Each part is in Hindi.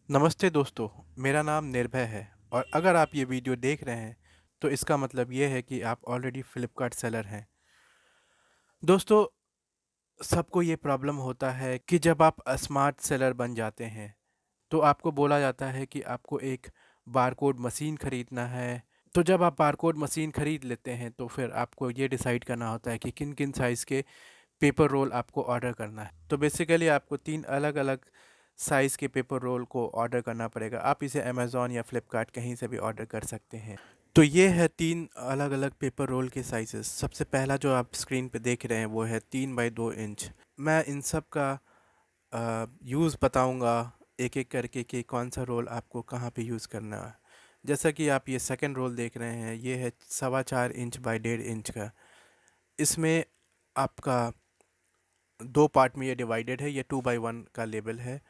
नमस्ते दोस्तों, मेरा नाम निर्भय है और अगर आप ये वीडियो देख रहे हैं तो इसका मतलब ये है कि आप ऑलरेडी फ्लिपकार्ट सेलर हैं। दोस्तों, सबको ये प्रॉब्लम होता है कि जब आप स्मार्ट सेलर बन जाते हैं तो आपको बोला जाता है कि आपको एक बारकोड मशीन खरीदना है। तो जब आप बारकोड मशीन खरीद लेते हैं तो फिर आपको ये डिसाइड करना होता है कि किन किन साइज़ के पेपर रोल आपको ऑर्डर करना है। तो बेसिकली आपको 3 अलग-अलग साइज़ के पेपर रोल को ऑर्डर करना पड़ेगा। आप इसे अमेज़न या फ्लिपकार्ट कहीं से भी ऑर्डर कर सकते हैं। तो ये है 3 अलग-अलग पेपर रोल के साइज़ेस। सबसे पहला जो आप स्क्रीन पे देख रहे हैं वो है 3 बाई 2 इंच। मैं इन सब का यूज़ बताऊँगा एक-एक करके कि कौन सा रोल आपको कहाँ पे यूज़ करना है। जैसा कि आप ये सेकंड रोल देख रहे हैं, ये है 4.25 इंच बाई 1.5 इंच का। इसमें आपका 2 पार्ट में ये डिवाइडेड है, ये 2 बाई 1 का लेबल है।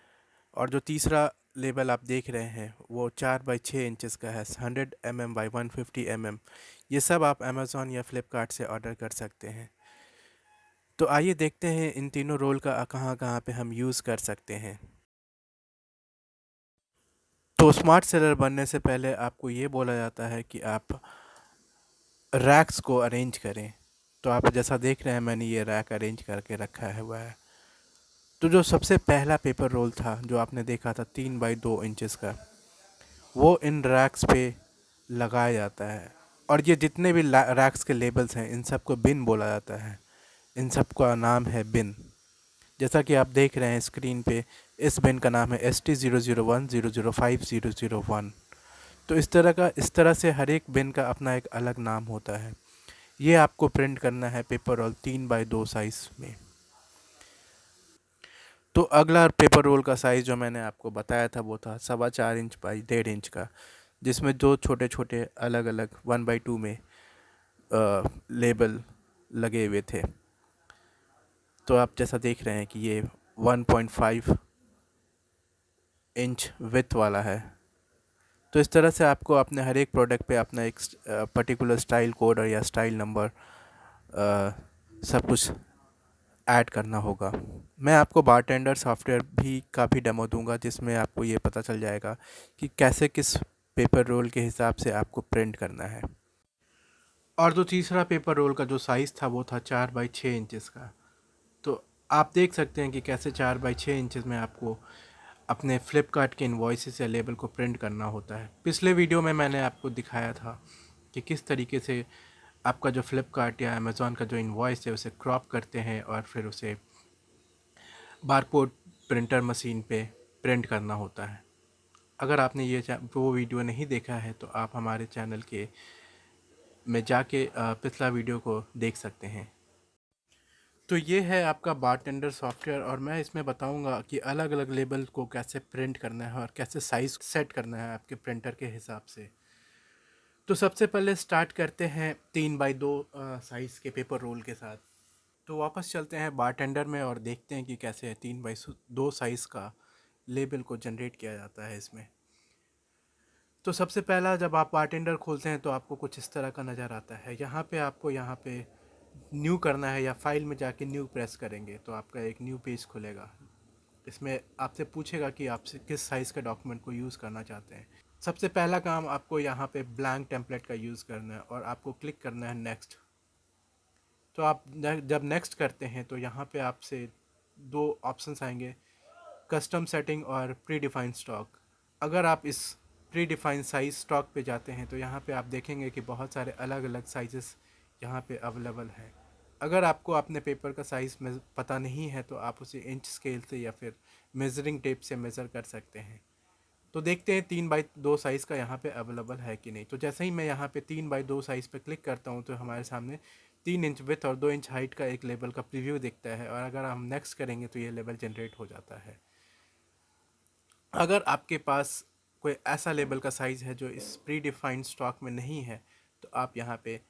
और जो तीसरा लेबल आप देख रहे हैं वो 4 बाई 6 इंचज़ का है, 100 बाई 150 ये सब आप अमेज़न या फ्लिपकार्ट से ऑर्डर कर सकते हैं। तो आइए देखते हैं इन तीनों रोल का कहाँ-कहाँ पे हम यूज़ कर सकते हैं। तो स्मार्ट सेलर बनने से पहले आपको ये बोला जाता है कि आप रैक्स को अरेंज करें। तो आप जैसा देख रहे हैं मैंने ये रैक अरेंज करके रखा है हुआ है। तो जो सबसे पहला पेपर रोल था जो आपने देखा था 3 बाई 2 इंचज़ का, वो इन रैक्स पे लगाया जाता है। और ये जितने भी रैक्स के लेबल्स हैं इन सबको बिन बोला जाता है। इन सब का नाम है बिन। जैसा कि आप देख रहे हैं स्क्रीन पे, इस बिन का नाम है ST001005001। तो इस तरह से हर एक बिन का अपना एक अलग नाम होता है। ये आपको प्रिंट करना है पेपर रोल 3 बाई 2 साइज़ में। तो अगला पेपर रोल का साइज़ जो मैंने आपको बताया था वो था 4.25 इंच बाई 1.5 इंच का, जिसमें दो छोटे छोटे अलग अलग 1/2 में लेबल लगे हुए थे। तो आप जैसा देख रहे हैं कि ये 1.5 इंच विड्थ वाला है। तो इस तरह से आपको अपने हर एक प्रोडक्ट पे अपना एक पर्टिकुलर स्टाइल कोड और या स्टाइल नंबर सब कुछ ऐड करना होगा। मैं आपको बारटेंडर सॉफ्टवेयर भी का भी डेमो दूंगा जिसमें आपको ये पता चल जाएगा कि कैसे किस पेपर रोल के हिसाब से आपको प्रिंट करना है। और जो तीसरा पेपर रोल का जो साइज़ था वो था 4 बाई 6 इंचज़ का। तो आप देख सकते हैं कि कैसे 4 बाई 6 इंचज़ में आपको अपने फ्लिपकार्ट के इन्वॉइसेस या लेबल को प्रिंट करना होता है। पिछले वीडियो में मैंने आपको दिखाया था कि किस तरीके से आपका जो फ्लिपकार्ट या अमेज़न का जो इन्वॉइस है उसे क्रॉप करते हैं और फिर उसे बारकोड प्रिंटर मशीन पे प्रिंट करना होता है। अगर आपने वो वीडियो नहीं देखा है तो आप हमारे चैनल के में जाके पिछला वीडियो को देख सकते हैं। तो ये है आपका बारटेंडर सॉफ्टवेयर और मैं इसमें बताऊंगा कि अलग अलग लेबल को कैसे प्रिंट करना है और कैसे साइज़ सेट करना है आपके प्रिंटर के हिसाब से। तो सबसे पहले स्टार्ट करते हैं 3 बाई 2 साइज़ के पेपर रोल के साथ। तो वापस चलते हैं बारटेंडर में और देखते हैं कि कैसे 3 बाई 2 साइज़ का लेबल को जनरेट किया जाता है इसमें। तो सबसे पहला जब आप बारटेंडर खोलते हैं तो आपको कुछ इस तरह का नज़र आता है। यहाँ पे न्यू करना है या फाइल में जाके न्यू प्रेस करेंगे तो आपका एक न्यू पेज खुलेगा। इसमें आपसे पूछेगा कि आपसे किस साइज़ का डॉक्यूमेंट को यूज़ करना चाहते हैं। सबसे पहला काम आपको यहाँ पे ब्लैंक टेम्पलेट का यूज़ करना है और आपको क्लिक करना है नेक्स्ट। तो आप जब नेक्स्ट करते हैं तो यहाँ पे आपसे दो ऑप्शंस आएंगे, कस्टम सेटिंग और प्री डिफाइंड स्टॉक। अगर आप इस प्री डिफाइंड साइज स्टॉक पे जाते हैं तो यहाँ पे आप देखेंगे कि बहुत सारे अलग अलग साइजेस यहाँ पे अवेलेबल हैं। अगर आपको अपने पेपर का साइज़ में पता नहीं है तो आप उसे इंच स्केल से या फिर मेज़रिंग टेप से मेज़र कर सकते हैं। तो देखते हैं 3 बाई 2 साइज़ का यहाँ पे अवेलेबल है कि नहीं। तो जैसे ही मैं यहाँ पे 3 बाई 2 साइज़ पे क्लिक करता हूँ तो हमारे सामने 3 इंच विड्थ और 2 इंच हाइट का एक लेबल का प्रीव्यू दिखता है और अगर हम नेक्स्ट करेंगे तो ये लेबल जनरेट हो जाता है। अगर आपके पास कोई ऐसा लेबल का साइज़ है जो इस प्री डिफाइंड स्टॉक में नहीं है तो आप यहाँ पे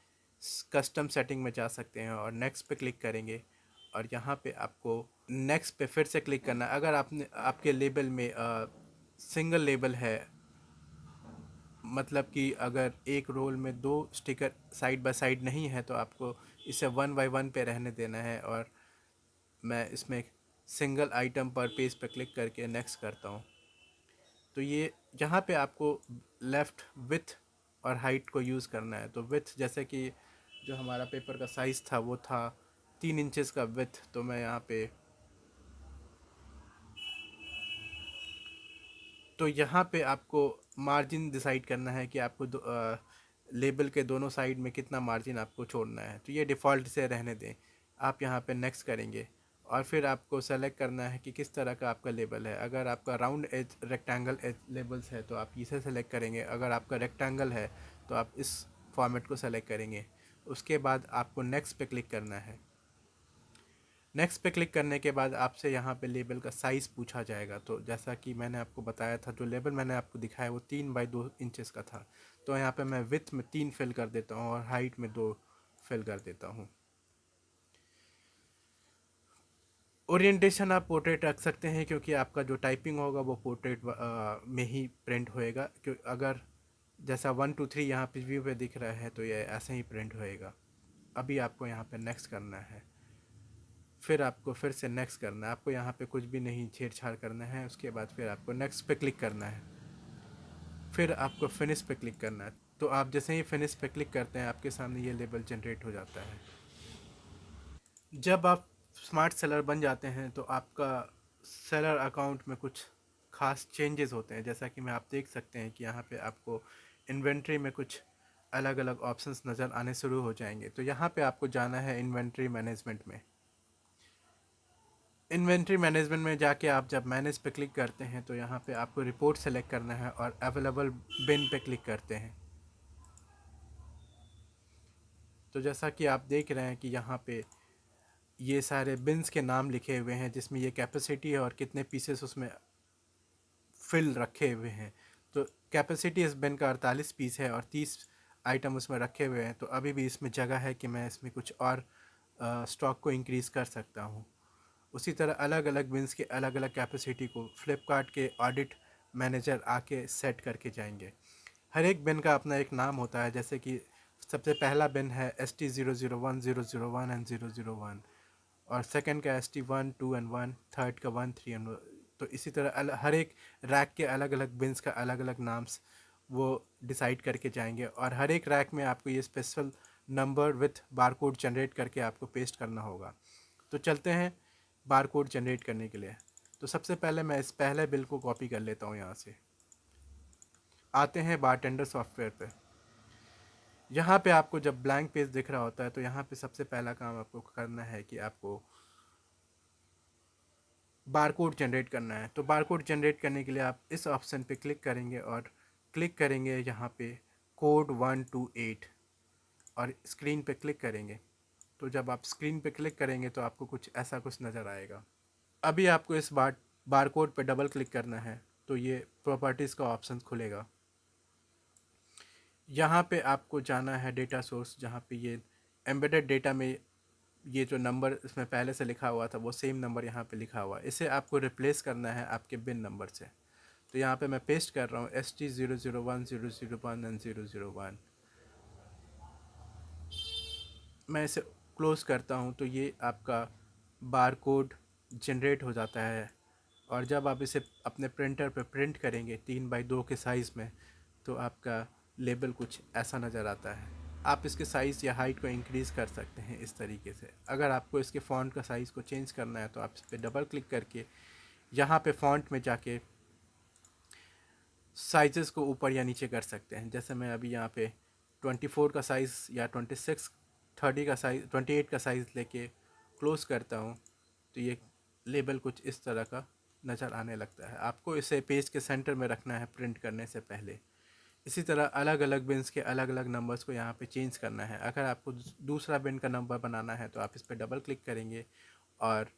कस्टम सेटिंग में जा सकते हैं और नेक्स्ट पे क्लिक करेंगे और यहाँ पे आपको नेक्स्ट पे फिर से क्लिक करना है। अगर आपने आपके लेबल में सिंगल लेबल है, मतलब कि अगर एक रोल में दो स्टिकर साइड बाय साइड नहीं है तो आपको इसे 1 बाय 1 पे रहने देना है। और मैं इसमें सिंगल आइटम पर पेज पे क्लिक करके नेक्स्ट करता हूँ। तो ये यहाँ पे आपको लेफ़्ट विथ और हाइट को यूज़ करना है। तो विथ जैसे कि जो हमारा पेपर का साइज़ था वो था 3 इंचेस का विथ, तो मैं यहाँ पे, तो यहाँ पे आपको मार्जिन डिसाइड करना है कि आपको लेबल के दोनों साइड में कितना मार्जिन आपको छोड़ना है। तो ये डिफ़ॉल्ट से रहने दें। आप यहाँ पे नेक्स्ट करेंगे और फिर आपको सेलेक्ट करना है कि किस तरह का आपका लेबल है। अगर आपका round as rectangle as labels है तो आप इसे सेलेक्ट करेंगे। अगर आपका रेक्टेंगल है तो आप इस फॉर्मेट को सेलेक्ट करेंगे। उसके बाद आपको नेक्स्ट पे क्लिक करना है। नेक्स्ट पे क्लिक करने के बाद आपसे यहाँ पे लेबल का साइज़ पूछा जाएगा। तो जैसा कि मैंने आपको बताया था, जो लेबल मैंने आपको दिखाया वो 3 बाई 2 इंचेस का था। तो यहाँ पे मैं विथ में 3 फिल कर देता हूँ और हाइट में 2 फिल कर देता हूँ। ओरिएंटेशन आप पोर्ट्रेट रख सकते हैं क्योंकि आपका जो टाइपिंग होगा वो पोर्ट्रेट में ही प्रिंट होएगा। क्यों, अगर जैसा 1 2 3 यहाँ पे व्यू पे दिख रहा है तो ये ऐसे ही प्रिंट होएगा। अभी आपको यहाँ पे नेक्स्ट करना है, फिर आपको फिर से नेक्स्ट करना है। आपको यहाँ पे कुछ भी नहीं छेड़छाड़ करना है। उसके बाद फिर आपको नेक्स्ट पे क्लिक करना है, फिर आपको फिनिश पे क्लिक करना है। तो आप जैसे ही फिनिश पे क्लिक करते हैं आपके सामने ये लेबल जनरेट हो जाता है। जब आप स्मार्ट सेलर बन जाते हैं तो आपका सेलर अकाउंट में कुछ खास चेंजेस होते हैं। जैसा कि मैं आप देख सकते हैं कि यहाँ पे आपको इन्वेंट्री में कुछ अलग अलग ऑप्शंस नज़र आने शुरू हो जाएंगे। तो यहाँ पे आपको जाना है इन्वेंट्री मैनेजमेंट में। इन्वेंट्री मैनेजमेंट में जाके आप जब मैनेज पे क्लिक करते हैं तो यहाँ पे आपको रिपोर्ट सेलेक्ट करना है और अवेलेबल बिन पे क्लिक करते हैं। तो जैसा कि आप देख रहे हैं कि यहाँ पे ये सारे बिन्स के नाम लिखे हुए हैं जिसमें ये कैपेसिटी है और कितने पीसेस उसमें फिल रखे हुए हैं। तो कैपेसिटी इस बिन का 48 पीस है और 30 आइटम उसमें रखे हुए हैं। तो अभी भी इसमें जगह है कि मैं इसमें कुछ और स्टॉक को इंक्रीज़ कर सकता हूँ। उसी तरह अलग अलग बिन्स के अलग अलग कैपेसिटी को फ्लिपकार्ट के ऑडिट मैनेजर आके सेट करके जाएंगे। हर एक बिन का अपना एक नाम होता है। जैसे कि सबसे पहला बिन है ST 001 001 एंड 001, और सेकंड का ST 1 2 एंड 1, थर्ड का 1 3 एंड। तो इसी तरह हर एक रैक के अलग अलग बिन्स का अलग अलग नाम्स वो डिसाइड करके जाएंगे। और हर एक रैक में आपको ये special number with barcode generate करके आपको पेस्ट करना होगा। तो चलते हैं बारकोड जनरेट करने के लिए। तो सबसे पहले मैं इस पहले बिल को कॉपी कर लेता हूँ। यहाँ से आते हैं बारटेंडर सॉफ्टवेयर पे। यहाँ पे आपको जब ब्लैंक पेज दिख रहा होता है तो यहाँ पे सबसे पहला काम आपको करना है कि आपको बारकोड जनरेट करना है। तो बारकोड जनरेट करने के लिए आप इस ऑप्शन पे क्लिक करेंगे और क्लिक करेंगे यहाँ पे कोड 128 और स्क्रीन पे क्लिक करेंगे। तो जब आप स्क्रीन पे क्लिक करेंगे तो आपको कुछ ऐसा कुछ नज़र आएगा। अभी आपको इस बारकोड पे डबल क्लिक करना है तो ये प्रॉपर्टीज़ का ऑप्शन खुलेगा। यहाँ पे आपको जाना है डेटा सोर्स, जहाँ पे ये एम्बेडेड डेटा में ये जो नंबर इसमें पहले से लिखा हुआ था वो सेम नंबर यहाँ पे लिखा हुआ है। इसे आपको रिप्लेस करना है आपके बिन नंबर से। तो यहाँ पे मैं पेस्ट कर रहा हूँ ST 001 001 एंड 001। मैं इसे क्लोज़ करता हूँ तो ये आपका बार कोड जनरेट हो जाता है। और जब आप इसे अपने प्रिंटर पे प्रिंट करेंगे 3 बाई 2 के साइज़ में तो आपका लेबल कुछ ऐसा नज़र आता है। आप इसके साइज़ या हाइट को इंक्रीज़ कर सकते हैं इस तरीके से। अगर आपको इसके फ़ॉन्ट का साइज़ को चेंज करना है तो आप इस पर डबल क्लिक करके यहाँ पे फ़ॉन्ट में जाके साइज़ेस को ऊपर या नीचे कर सकते हैं। जैसे मैं अभी यहाँ पे 24 का साइज़ या 26 30 का साइज़ 28 का साइज़ लेके क्लोज़ करता हूँ तो ये लेबल कुछ इस तरह का नज़र आने लगता है। आपको इसे पेज के सेंटर में रखना है प्रिंट करने से पहले। इसी तरह अलग अलग बिन्स के अलग अलग नंबर्स को यहाँ पे चेंज करना है। अगर आपको दूसरा बिन का नंबर बनाना है तो आप इस पर डबल क्लिक करेंगे और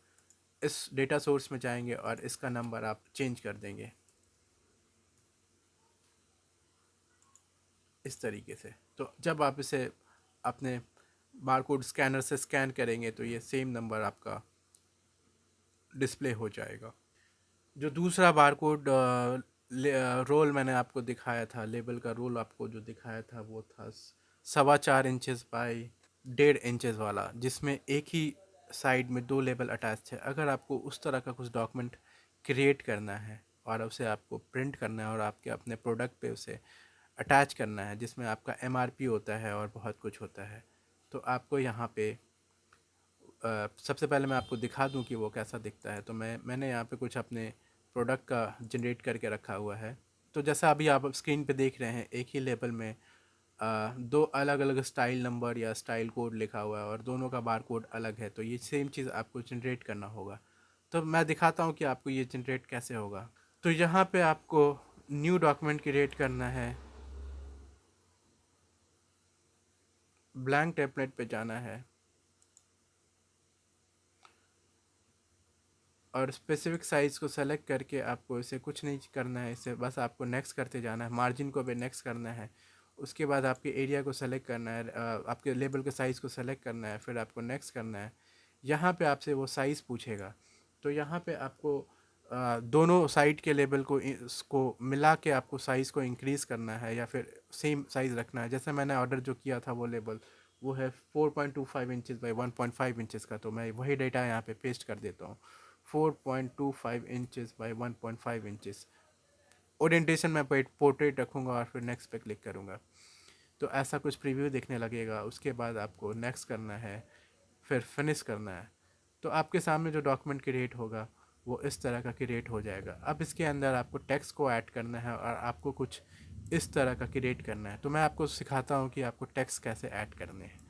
इस डेटा सोर्स में जाएंगे और इसका नंबर आप चेंज कर देंगे इस तरीके से। तो जब आप इसे अपने बारकोड स्कैनर से स्कैन करेंगे तो ये सेम नंबर आपका डिस्प्ले हो जाएगा। जो दूसरा बारकोड रोल मैंने आपको दिखाया था, लेबल का रोल आपको जो दिखाया था वो था 4.25 इंचेस बाई 1.5 इंचेस वाला, जिसमें एक ही साइड में 2 लेबल अटैच है। अगर आपको उस तरह का कुछ डॉक्यूमेंट क्रिएट करना है और उसे आपको प्रिंट करना है और आपके अपने प्रोडक्ट पे उसे अटैच करना है, जिसमें आपका एमआरपी होता है और बहुत कुछ होता है। तो आपको यहाँ पे सबसे पहले मैं आपको दिखा दूँ कि वो कैसा दिखता है। तो मैंने यहाँ पे कुछ अपने प्रोडक्ट का जनरेट करके रखा हुआ है। तो जैसा अभी आप स्क्रीन पे देख रहे हैं, एक ही लेबल में दो अलग अलग स्टाइल नंबर या स्टाइल कोड लिखा हुआ है और दोनों का बार कोड अलग है। तो ये सेम चीज़ आपको जनरेट करना होगा। तो मैं दिखाता हूँ कि आपको ये जनरेट कैसे होगा। तो यहाँ पे आपको न्यू डॉक्यूमेंट क्रिएट करना है, ब्लैंक टेम्पलेट पे जाना है और स्पेसिफिक साइज़ को सेलेक्ट करके आपको इसे कुछ नहीं करना है, इसे बस आपको नेक्स्ट करते जाना है। मार्जिन को भी नेक्स्ट करना है। उसके बाद आपके एरिया को सेलेक्ट करना है, आपके लेबल के साइज़ को सेलेक्ट करना है, फिर आपको नेक्स्ट करना है। यहाँ पे आपसे वो साइज़ पूछेगा। तो यहाँ पे आपको दोनों साइड के लेबल को इसको मिला के आपको साइज़ को इंक्रीज़ करना है या फिर सेम साइज़ रखना है। जैसे मैंने ऑर्डर जो किया था वो लेबल वो है 4.25 इंचज़ बाई 1.5 इंचज़ का। तो मैं वही डेटा यहाँ पे पेस्ट कर देता हूँ, 4.25 इंचज़ बाई 1.5 इंचज़। ओरिएंटेशन मैं पोर्ट्रेट रखूँगा और फिर नेक्स्ट पे क्लिक करूँगा। तो ऐसा कुछ प्रीव्यू दिखने लगेगा। उसके बाद आपको नेक्स्ट करना है, फिर फिनिश करना है। तो आपके सामने जो डॉक्यूमेंट क्रिएट होगा वो इस तरह का क्रिएट हो जाएगा। अब इसके अंदर आपको टेक्स्ट को ऐड करना है और आपको कुछ इस तरह का क्रिएट करना है। तो मैं आपको सिखाता हूँ कि आपको टेक्स्ट कैसे ऐड करने हैं।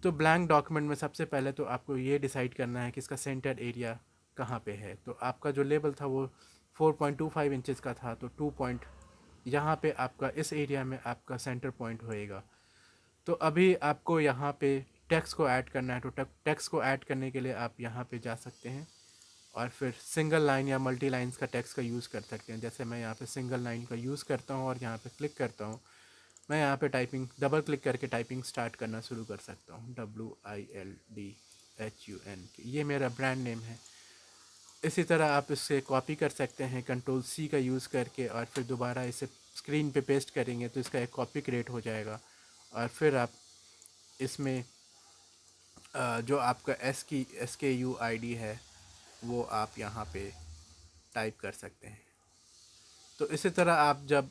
तो ब्लैंक डॉक्यूमेंट में सबसे पहले तो आपको ये डिसाइड करना है कि इसका सेंटर एरिया कहाँ पे है। तो आपका जो लेबल था वो 4.25 इंचज़ का था, तो 2 पॉइंट यहाँ पे आपका इस एरिया में आपका सेंटर पॉइंट होएगा। तो अभी आपको यहाँ पे टेक्स्ट को ऐड करना है। तो टेक्स्ट को ऐड करने के लिए आप यहाँ पे जा सकते हैं और फिर सिंगल लाइन या मल्टी लाइन्स का टेक्स्ट का यूज़ कर सकते हैं। जैसे मैं यहाँ पे सिंगल लाइन का यूज़ करता हूँ और यहाँ पे क्लिक करता हूँ। मैं यहाँ पे टाइपिंग डबल क्लिक करके टाइपिंग स्टार्ट करना शुरू कर सकता हूँ, WILDHUN। ये मेरा ब्रांड नेम है। इसी तरह आप इससे कॉपी कर सकते हैं कंट्रोल C का यूज़ करके और फिर दोबारा इसे स्क्रीन पे पेस्ट करेंगे तो इसका एक कॉपी क्रिएट हो जाएगा। और फिर आप इसमें जो आपका SKU ID है वो आप यहाँ पे टाइप कर सकते हैं। तो इसी तरह आप जब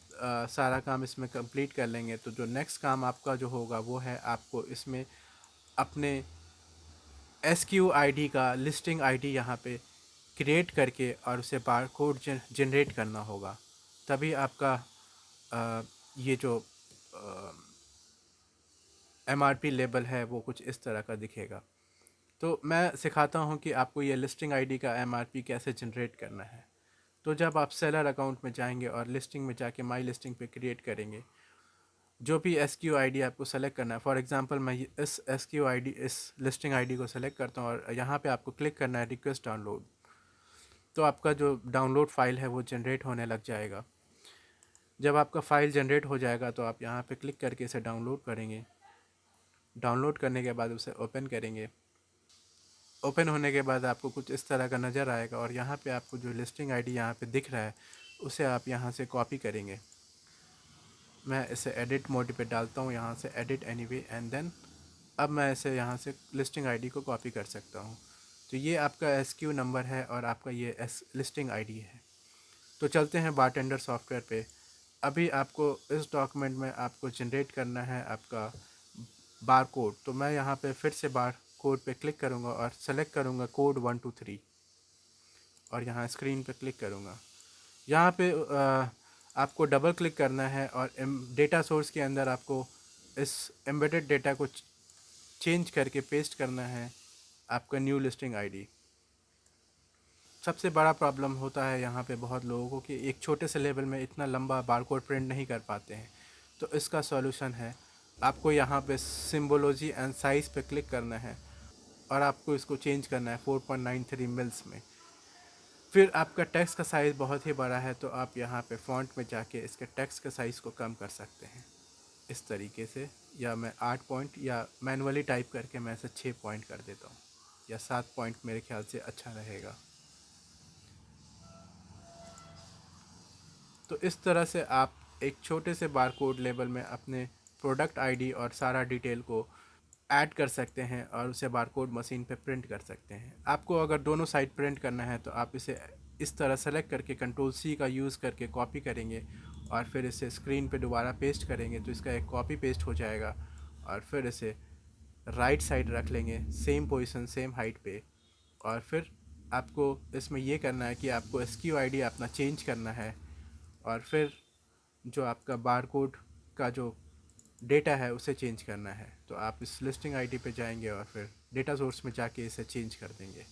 सारा काम इसमें कंप्लीट कर लेंगे तो जो नेक्स्ट काम आपका जो होगा वो है आपको इसमें अपने SKU ID का लिस्टिंग ID यहाँ पे क्रिएट करके और उसे बारकोड जनरेट करना होगा। तभी आपका ये जो MRP लेबल है वो कुछ इस तरह का दिखेगा। तो मैं सिखाता हूँ कि आपको ये लिस्टिंग ID का MRP कैसे जनरेट करना है। तो जब आप सेलर अकाउंट में जाएंगे और लिस्टिंग में जाके माई लिस्टिंग पे क्रिएट करेंगे, जो भी SKU ID आपको सेलेक्ट करना है। फॉर एग्जांपल मैं इस SKU ID इस लिस्टिंग ID को सेलेक्ट करता हूँ और यहाँ पे आपको क्लिक करना है रिक्वेस्ट डाउनलोड। तो आपका जो डाउनलोड फाइल है वो जनरेट होने लग जाएगा। जब आपका फ़ाइल जनरेट हो जाएगा तो आप यहाँ पे क्लिक करके इसे डाउनलोड करेंगे। डाउनलोड करने के बाद उसे ओपन करेंगे। ओपन होने के बाद आपको कुछ इस तरह का नज़र आएगा और यहाँ पे आपको जो लिस्टिंग ID यहाँ पे दिख रहा है उसे आप यहाँ से कॉपी करेंगे। मैं इसे एडिट मोड पे डालता हूँ, यहाँ से एडिट एनीवे एंड देन अब मैं इसे यहाँ से लिस्टिंग ID को कॉपी कर सकता हूँ। तो ये आपका SKU नंबर है और आपका ये लिस्टिंग ID है। तो चलते हैं बारटेंडर सॉफ्टवेयर पे। अभी आपको इस डॉक्यूमेंट में आपको जनरेट करना है आपका बार कोड। तो मैं यहाँ पे फिर से बार कोड पे क्लिक करूँगा और सेलेक्ट करूँगा कोड 123 और यहाँ स्क्रीन पे क्लिक करूँगा। यहाँ पे आपको डबल क्लिक करना है और डेटा सोर्स के अंदर आपको इस एम्बेडेड डेटा को चेंज करके पेस्ट करना है आपका न्यू लिस्टिंग ID। सबसे बड़ा प्रॉब्लम होता है यहाँ पे बहुत लोगों को कि एक छोटे से लेवल में इतना लंबा बारकोड प्रिंट नहीं कर पाते हैं। तो इसका सॉल्यूशन है, आपको यहाँ पे सिम्बोलॉजी एंड साइज़ पे क्लिक करना है और आपको इसको चेंज करना है 4.93 मिल्स में। फिर आपका टेक्स्ट का साइज़ बहुत ही बड़ा है तो आप यहाँ पे फ़ॉन्ट में जाके इसके टेक्स्ट का साइज़ को कम कर सकते हैं इस तरीके से। या मैं 8 पॉइंट या मैनुअली टाइप करके मैं इसे 6 पॉइंट कर देता हूँ या 7 पॉइंट मेरे ख्याल से अच्छा रहेगा। तो इस तरह से आप एक छोटे से बारकोड लेबल में अपने प्रोडक्ट ID और सारा डिटेल को ऐड कर सकते हैं और उसे बारकोड मशीन पे प्रिंट कर सकते हैं। आपको अगर दोनों साइड प्रिंट करना है तो आप इसे इस तरह सेलेक्ट करके कंट्रोल सी का यूज़ करके कॉपी करेंगे और फिर इसे स्क्रीन पे दोबारा पेस्ट करेंगे तो इसका एक कॉपी पेस्ट हो जाएगा। और फिर इसे राइट साइड रख लेंगे सेम पोजीशन सेम हाइट पे। और फिर आपको इसमें ये करना है कि आपको SKU ID अपना चेंज करना है और फिर जो आपका बारकोड का जो डेटा है उसे चेंज करना है। तो आप इस लिस्टिंग आईडी पे जाएंगे और फिर डेटा सोर्स में जाके इसे चेंज कर देंगे।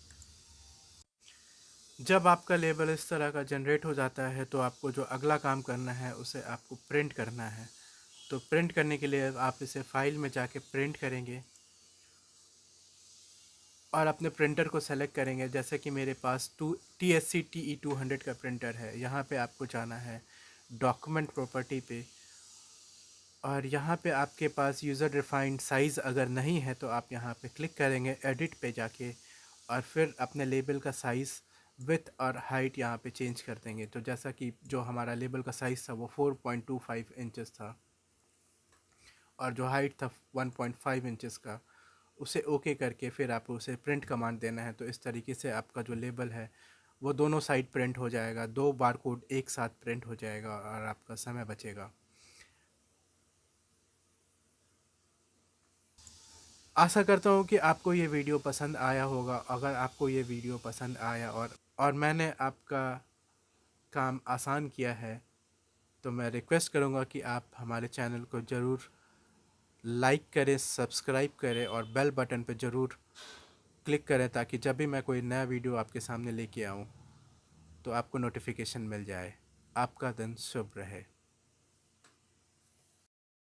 जब आपका लेबल इस तरह का जनरेट हो जाता है तो आपको जो अगला काम करना है उसे आपको प्रिंट करना है। तो प्रिंट करने के लिए आप इसे फाइल में जाके प्रिंट करेंगे और अपने प्रिंटर को सेलेक्ट करेंगे। जैसे कि मेरे पास TSC TE200 का प्रिंटर है। यहाँ पे आपको जाना है डॉक्यूमेंट प्रॉपर्टी पे और यहाँ पे आपके पास यूज़र डिफाइंड साइज़ अगर नहीं है तो आप यहाँ पे क्लिक करेंगे एडिट पे जाके और फिर अपने लेबल का साइज़ विथ और हाइट यहाँ पे चेंज कर देंगे। तो जैसा कि जो हमारा लेबल का साइज़ था वो 4.25 इंचेस था और जो हाइट था 1.5 इंचेस का, उसे ओके करके फिर आपको उसे प्रिंट कमांड देना है। तो इस तरीके से आपका जो लेबल है वो दोनों साइड प्रिंट हो जाएगा, 2 बारकोड एक साथ प्रिंट हो जाएगा और आपका समय बचेगा। आशा करता हूँ कि आपको ये वीडियो पसंद आया होगा। अगर आपको ये वीडियो पसंद आया और मैंने आपका काम आसान किया है तो मैं रिक्वेस्ट करूँगा कि आप हमारे चैनल को ज़रूर लाइक करें, सब्सक्राइब करें और बेल बटन पर ज़रूर क्लिक करें ताकि जब भी मैं कोई नया वीडियो आपके सामने लेके आऊँ तो आपको नोटिफिकेशन मिल जाए। आपका दिन शुभ रहे।